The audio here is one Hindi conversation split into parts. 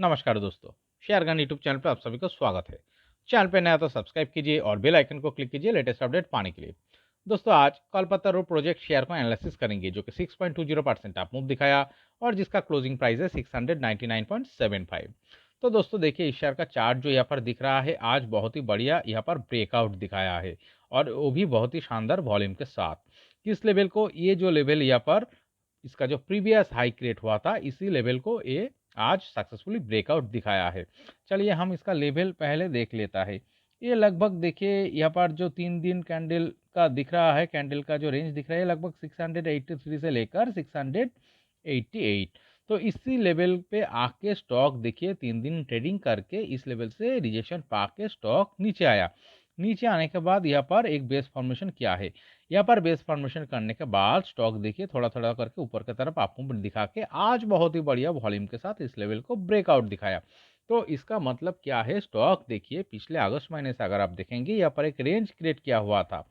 नमस्कार दोस्तों, शेयरगन यूट्यूब चैनल पर आप सभी का स्वागत है। चैनल पे नया तो सब्सक्राइब कीजिए और बेल आइकन को क्लिक कीजिए लेटेस्ट अपडेट पाने के लिए। दोस्तों आज कोलकाता रो प्रोजेक्ट शेयर को एनालिसिस करेंगे जो कि 6.20% अप मूव दिखाया और जिसका क्लोजिंग प्राइस है 699.75। तो दोस्तों देखिए इस शेयर का चार्ट जो यहाँ पर दिख रहा है आज बहुत ही बढ़िया यहाँ पर ब्रेकआउट दिखाया है और वो भी बहुत ही शानदार वॉल्यूम के साथ। किस लेवल को ये जो लेवल यहाँ पर इसका जो प्रीवियस हाई क्रिएट हुआ था इसी लेवल को ये आज सक्सेसफुली ब्रेकआउट दिखाया है। चलिए हम इसका लेवल पहले देख लेता है। ये लगभग देखिए यहाँ पर जो 3 दिन कैंडल का दिख रहा है, कैंडल का जो रेंज दिख रहा है लगभग 683 से लेकर 688। तो इसी लेवल पे आके स्टॉक देखिए 3 दिन ट्रेडिंग करके इस लेवल से रिजेक्शन पा के स्टॉक नीचे आया। नीचे आने के बाद यहाँ पर एक बेस फॉर्मेशन किया है। यहाँ पर बेस फॉर्मेशन करने के बाद स्टॉक देखिए थोड़ा थोड़ा करके ऊपर की तरफ अप मूवमेंट दिखा के आज बहुत ही बढ़िया वॉल्यूम के साथ इस लेवल को ब्रेकआउट दिखाया। तो इसका मतलब क्या है, स्टॉक देखिए पिछले अगस्त महीने से अगर आप देखेंगे यहाँ पर एक रेंज क्रिएट किया हुआ था,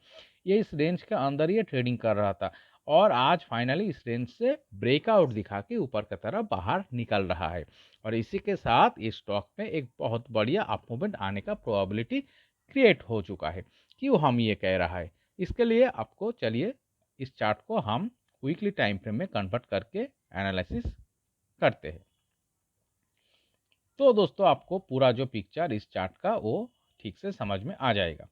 ये इस रेंज के अंदर ये ट्रेडिंग कर रहा था और आज फाइनली इस रेंज से ब्रेकआउट दिखा के ऊपर की तरफ बाहर निकल रहा है और इसी के साथ इस स्टॉक में एक बहुत बढ़िया अप मूवमेंट आने का प्रोबेबिलिटी क्रिएट हो चुका है। क्यों हम ये कह रहा है, इसके लिए आपको चलिए इस चार्ट को हम वीकली टाइम फ्रेम में कन्वर्ट करके एनालिसिस करते हैं। तो दोस्तों आपको पूरा जो पिक्चर इस चार्ट का वो ठीक से समझ में आ जाएगा।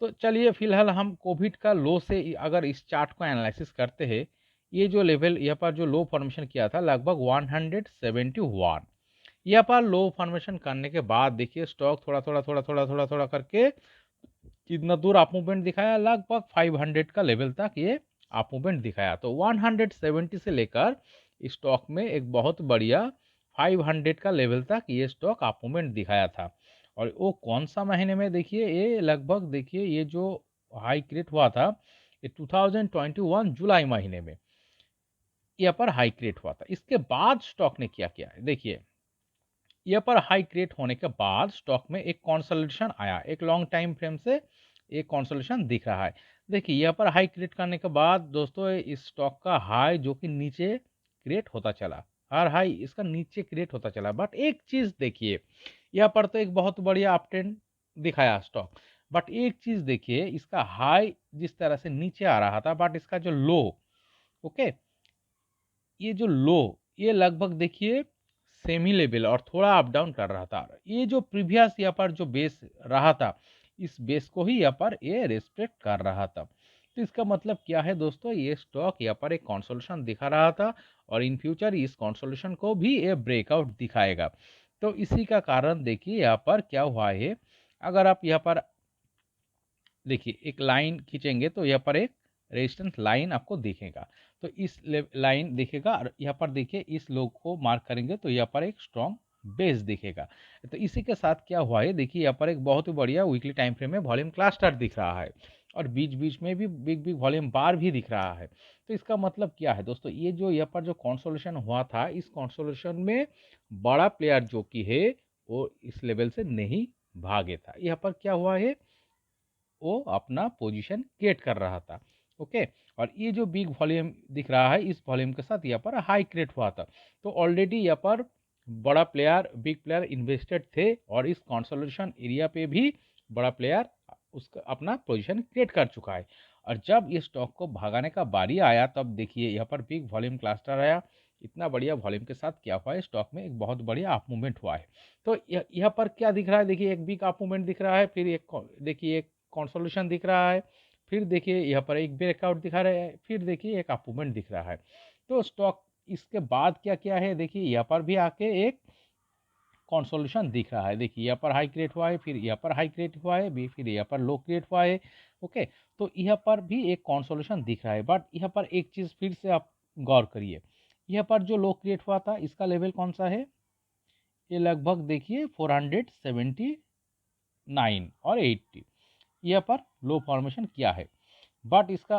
तो चलिए फिलहाल हम कोविड का लो से अगर इस चार्ट को एनालिसिस करते हैं, ये जो लेवल यहाँ पर जो लो फॉर्मेशन किया था लगभग 171, यहाँ पर लो फॉर्मेशन करने के बाद देखिए स्टॉक थोड़ा करके कितना दूर अप मूवमेंट दिखाया, लगभग 500 का लेवल तक ये अप मूवमेंट दिखाया। तो 170 से लेकर स्टॉक में एक बहुत बढ़िया 500 का लेवल तक ये स्टॉक अप मूवमेंट दिखाया था। और वो कौन सा महीने में, देखिए ये लगभग देखिए ये जो हाई क्रिएट हुआ था ये 2021 जुलाई महीने में यहाँ पर हाई क्रिएट हुआ था। इसके बाद स्टॉक ने क्या किया है देखिए, यहाँ पर हाई क्रिएट होने के बाद स्टॉक में एक कंसोलिडेशन आया, एक लॉन्ग टाइम फ्रेम से एक कंसोलिडेशन दिख रहा है। देखिए यहाँ पर हाई क्रिएट करने के बाद दोस्तों इस स्टॉक का हाई जो कि नीचे क्रिएट होता चला, हर हाई इसका नीचे क्रिएट होता चला। बट एक चीज देखिए, यहाँ पर तो एक बहुत बढ़िया अप ट्रेंड दिखाया स्टॉक, बट एक चीज देखिए इसका हाई जिस तरह से नीचे आ रहा था बट इसका जो लो, ओके, ये जो लो ये लगभग देखिए सेमी लेवल और थोड़ा अप डाउन कर रहा था। ये जो प्रीवियस यहाँ पर जो बेस रहा था इस बेस को ही यहाँ पर ये रेस्पेक्ट कर रहा था। तो इसका मतलब क्या है दोस्तों, ये स्टॉक यहाँ पर एक कंसोलिडेशन दिखा रहा था और इन फ्यूचर इस कंसोलिडेशन को भी ये ब्रेकआउट दिखाएगा। तो इसी का कारण देखिए यहाँ पर क्या हुआ है, अगर आप यहाँ पर देखिए एक लाइन खींचेंगे तो यहाँ पर एक रेजिस्टेंस लाइन आपको दिखेगा। तो इस लाइन दिखेगा और यहाँ पर देखिए इस लोग को मार्क करेंगे तो यहाँ पर एक स्ट्रॉन्ग बेस दिखेगा। तो इसी के साथ क्या हुआ है देखिए, यहाँ पर एक बहुत ही बढ़िया वीकली टाइम फ्रेम में वॉल्यूम क्लस्टर दिख रहा है और बीच बीच में भी बिग बिग वॉल्यूम बार भी दिख रहा है। तो इसका मतलब क्या है दोस्तों, ये जो यहाँ पर जो कंसोलिडेशन हुआ था इस कंसोलिडेशन में बड़ा प्लेयर जो कि है वो इस लेवल से नहीं भागे था। यहाँ पर क्या हुआ है, वो अपना पोजीशन क्रिएट कर रहा था, ओके। और ये जो बिग वॉल्यूम दिख रहा है इस वॉल्यूम के साथ यहाँ पर हाई क्रिएट हुआ था। तो ऑलरेडी यहाँ पर बड़ा प्लेयर बिग प्लेयर इन्वेस्टेड थे और इस कंसोलिडेशन एरिया पे भी बड़ा प्लेयर उसका अपना पोजीशन क्रिएट कर चुका है। और जब ये स्टॉक को भगाने का बारी आया तब देखिए यहाँ पर बिग वॉल्यूम क्लस्टर आया, इतना बढ़िया वॉल्यूम के साथ क्या हुआ है स्टॉक में एक बहुत बढ़िया अप मूवमेंट हुआ है। तो यहाँ पर क्या दिख रहा है देखिए, एक बिग अप मूवमेंट दिख रहा है, फिर एक देखिए एक कंसोलिडेशन दिख रहा है, फिर देखिए यहाँ पर एक ब्रेकआउट दिखा रहा है, फिर देखिए एक अप मूवमेंट दिख रहा है। तो स्टॉक इसके बाद क्या क्या है देखिए, यहाँ पर भी आके एक कंसोलिडेशन दिख रहा है। देखिए यहाँ पर हाई क्रिएट हुआ है, फिर यहाँ पर हाई क्रिएट हुआ है, फिर यहाँ पर लो क्रिएट हुआ है, ओके। तो यहाँ पर भी एक कंसोलिडेशन दिख रहा है। बट यहाँ पर एक चीज़ फिर से आप गौर करिए, यहाँ पर जो लो क्रिएट हुआ था इसका लेवल कौन सा है, ये लगभग देखिए 479 और 80 यहाँ पर लो फॉर्मेशन किया है। बट इसका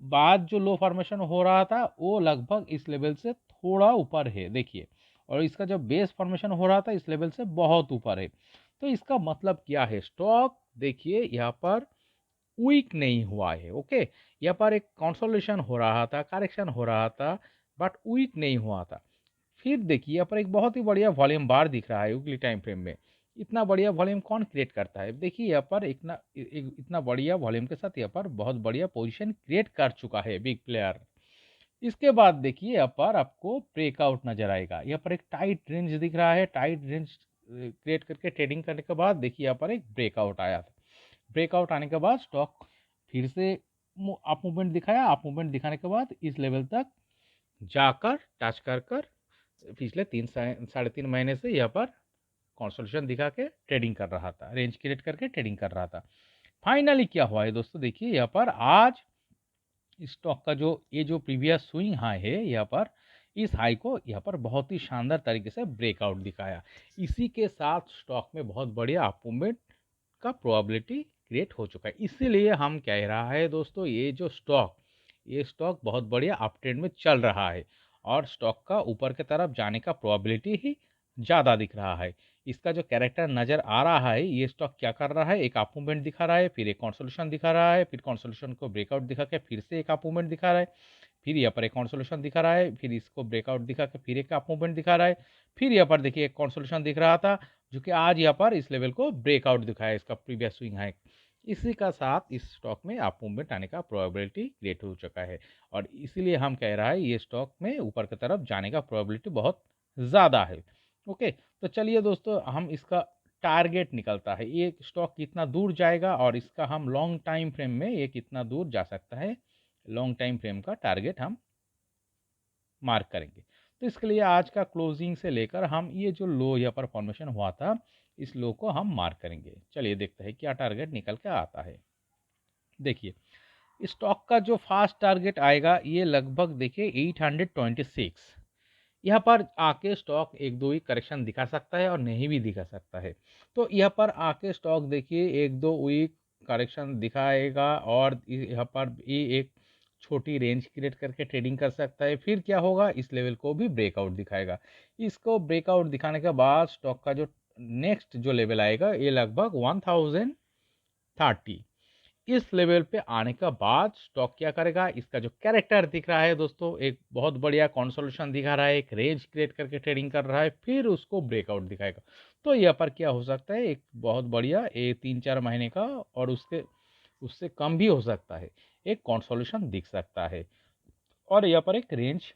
बाद जो लो फॉर्मेशन हो रहा था वो लगभग इस लेवल से थोड़ा ऊपर है देखिए, और इसका जो बेस फॉर्मेशन हो रहा था इस लेवल से बहुत ऊपर है। तो इसका मतलब क्या है, स्टॉक देखिए यहाँ पर वीक नहीं हुआ है, ओके। यहाँ पर एक कंसोलिडेशन हो रहा था, करेक्शन हो रहा था, बट वीक नहीं हुआ था। फिर देखिए यहाँ पर एक बहुत ही बढ़िया वॉल्यूम बार दिख रहा है वीकली टाइम फ्रेम में। इतना बढ़िया वॉल्यूम कौन क्रिएट करता है? देखिए यहाँ पर इतना बढ़िया वॉल्यूम के साथ यहाँ पर बहुत बढ़िया पोजीशन क्रिएट कर चुका है बिग प्लेयर। इसके बाद देखिए यहाँ पर आपको ब्रेकआउट नजर आएगा। यहाँ पर एक टाइट रेंज दिख रहा है। टाइट रेंज क्रिएट करके ट्रेडिंग करने के बाद देखिए यहाँ पर एक ब्रेकआउट आया था। ब्रेकआउट आने के बाद स्टॉक फिर से अप मूवमेंट दिखाया। अप मूवमेंट दिखाने के बाद इस लेवल तक जाकर टच कर कर पिछले 3 साढ़े 3 महीने से यहाँ पर कंसोलिडेशन दिखा के ट्रेडिंग कर रहा था, रेंज क्रिएट करके ट्रेडिंग कर रहा था। फाइनली क्या हुआ है दोस्तों, देखिए यहाँ पर आज स्टॉक का जो प्रीवियस स्विंग हाई है, यहाँ पर इस हाई को यहाँ पर बहुत ही शानदार तरीके से ब्रेकआउट दिखाया। इसी के साथ स्टॉक में बहुत बढ़िया अप मूवमेंट का प्रोबेबिलिटी क्रिएट हो चुका है। इसीलिए हम कह रहा है दोस्तों, ये स्टॉक बहुत बढ़िया अप ट्रेंड में चल रहा है और स्टॉक का ऊपर की तरफ जाने का प्रोबेबिलिटी ही ज़्यादा दिख रहा है। इसका जो कैरेक्टर नज़र आ रहा है, ये स्टॉक क्या कर रहा है, एक अप मूवमेंट दिखा रहा है, फिर एक कंसोलिडेशन दिखा रहा है, फिर कंसोलिडेशन को ब्रेकआउट दिखा के फिर से एक अप मूवमेंट दिखा रहा है, फिर यहाँ पर एक कंसोलिडेशन दिखा रहा है, फिर इसको ब्रेकआउट दिखा के फिर एक अप मूवमेंट दिखा रहा है, फिर यहाँ पर देखिए एक कंसोलिडेशन दिख रहा था जो कि आज यहाँ पर इस लेवल को ब्रेकआउट दिखाया, इसका प्रीवियस स्विंग है। इसी का साथ इस स्टॉक में अप मूवमेंट आने का प्रोबेबिलिटी क्रिएट हो चुका है और इसीलिए हम कह रहा है ये स्टॉक में ऊपर की तरफ जाने का प्रोबेबिलिटी बहुत ज़्यादा है। ओके, तो चलिए दोस्तों, हम इसका टारगेट निकलता है, ये स्टॉक कितना दूर जाएगा और इसका हम लॉन्ग टाइम फ्रेम में ये कितना दूर जा सकता है, लॉन्ग टाइम फ्रेम का टारगेट हम मार्क करेंगे। तो इसके लिए आज का क्लोजिंग से लेकर हम ये जो लो यहाँ पर फॉर्मेशन हुआ था, इस लो को हम मार्क करेंगे। चलिए देखते हैं क्या टारगेट निकल के आता है। देखिए स्टॉक का जो फास्ट टारगेट आएगा ये लगभग देखिए 826। यहाँ पर आके स्टॉक एक दो ही करेक्शन दिखा सकता है और नहीं भी दिखा सकता है। तो यहाँ पर आके स्टॉक देखिए एक दो वीक करेक्शन दिखाएगा और यहाँ पर ये एक छोटी रेंज क्रिएट करके ट्रेडिंग कर सकता है। फिर क्या होगा, इस लेवल को भी ब्रेकआउट दिखाएगा। इसको ब्रेकआउट दिखाने के बाद स्टॉक का जो नेक्स्ट जो लेवल आएगा ये लगभग 1030। इस लेवल पे आने के बाद स्टॉक क्या करेगा, इसका जो कैरेक्टर दिख रहा है दोस्तों, एक बहुत बढ़िया कंसोलिडेशन दिखा रहा है, एक रेंज क्रिएट करके ट्रेडिंग कर रहा है, फिर उसको ब्रेकआउट दिखाएगा। तो यहाँ पर क्या हो सकता है, एक बहुत बढ़िया 3-4 महीने का और उससे कम भी हो सकता है, एक कंसोलिडेशन दिख सकता है और यहाँ पर एक रेंज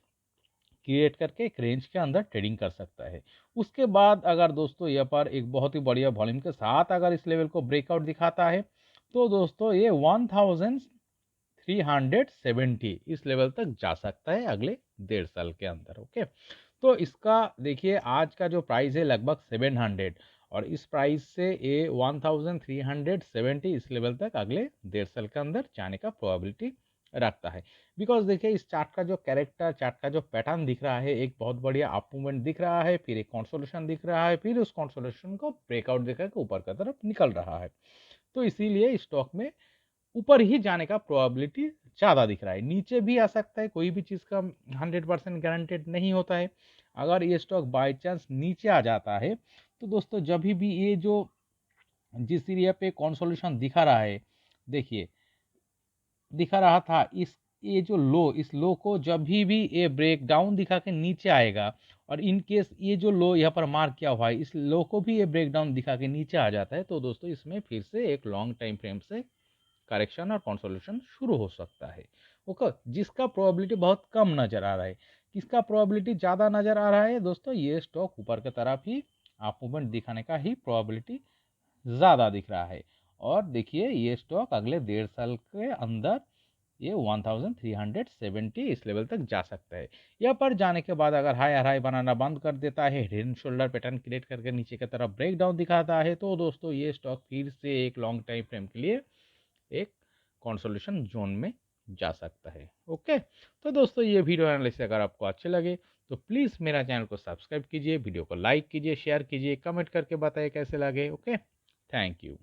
क्रिएट करके एक रेंज के अंदर ट्रेडिंग कर सकता है। उसके बाद अगर दोस्तों यहाँ पर एक बहुत ही बढ़िया वॉल्यूम के साथ अगर इस लेवल को ब्रेकआउट दिखाता है तो दोस्तों ये 1370 इस लेवल तक जा सकता है अगले 1.5 साल के अंदर। ओके, तो इसका देखिए आज का जो प्राइस है लगभग 700 और इस प्राइस से ये 1370 इस लेवल तक अगले 1.5 साल के अंदर जाने का प्रोबेबिलिटी रखता है। बिकॉज देखिए इस चार्ट का जो कैरेक्टर, चार्ट का जो पैटर्न दिख रहा है, एक बहुत बढ़िया अप मूवमेंट दिख रहा है, फिर एक कंसोलिडेशन दिख रहा है, फिर उस कंसोलिडेशन को ब्रेकआउट दिखा के ऊपर की तरफ निकल रहा है। तो इसीलिए स्टॉक में ऊपर ही जाने का प्रोबेबिलिटी ज़्यादा दिख रहा है। नीचे भी आ सकता है, कोई भी चीज़ का 100% गारंटेड नहीं होता है। अगर ये स्टॉक बाय चांस नीचे आ जाता है तो दोस्तों जब भी ये जो जिस एरिया पे कंसोलिडेशन दिखा रहा है, देखिए दिखा रहा था ये जो लो, इस लो को जब भी ये ब्रेक डाउन दिखा के नीचे आएगा और इन केस ये जो लो यहाँ पर मार्क किया हुआ है, इस लो को भी ये ब्रेक डाउन दिखा के नीचे आ जाता है तो दोस्तों इसमें फिर से एक लॉन्ग टाइम फ्रेम से करेक्शन और कंसोलिडेशन शुरू हो सकता है। ओके, जिसका प्रोबेबिलिटी बहुत कम नज़र आ रहा है। किसका प्रोबेबिलिटी ज़्यादा नज़र आ रहा है दोस्तों, ये स्टॉक ऊपर की तरफ ही अप मूवमेंट दिखाने का ही प्रोबेबिलिटी ज़्यादा दिख रहा है। और देखिए ये स्टॉक अगले 1.5 साल के अंदर ये 1370 इस लेवल तक जा सकता है। यहाँ पर जाने के बाद अगर हाई हाई बनाना बंद कर देता है, head and shoulder pattern create करके नीचे की तरफ ब्रेक डाउन दिखाता है तो दोस्तों ये स्टॉक फिर से एक लॉन्ग टाइम फ्रेम के लिए एक कंसोलिडेशन जोन में जा सकता है। ओके, तो दोस्तों ये वीडियो एनालिसिस अगर आपको अच्छे लगे तो प्लीज़ मेरा चैनल को सब्सक्राइब कीजिए, वीडियो को लाइक कीजिए, शेयर कीजिए, कमेंट करके बताइए कैसे लगे। Okay, thank you.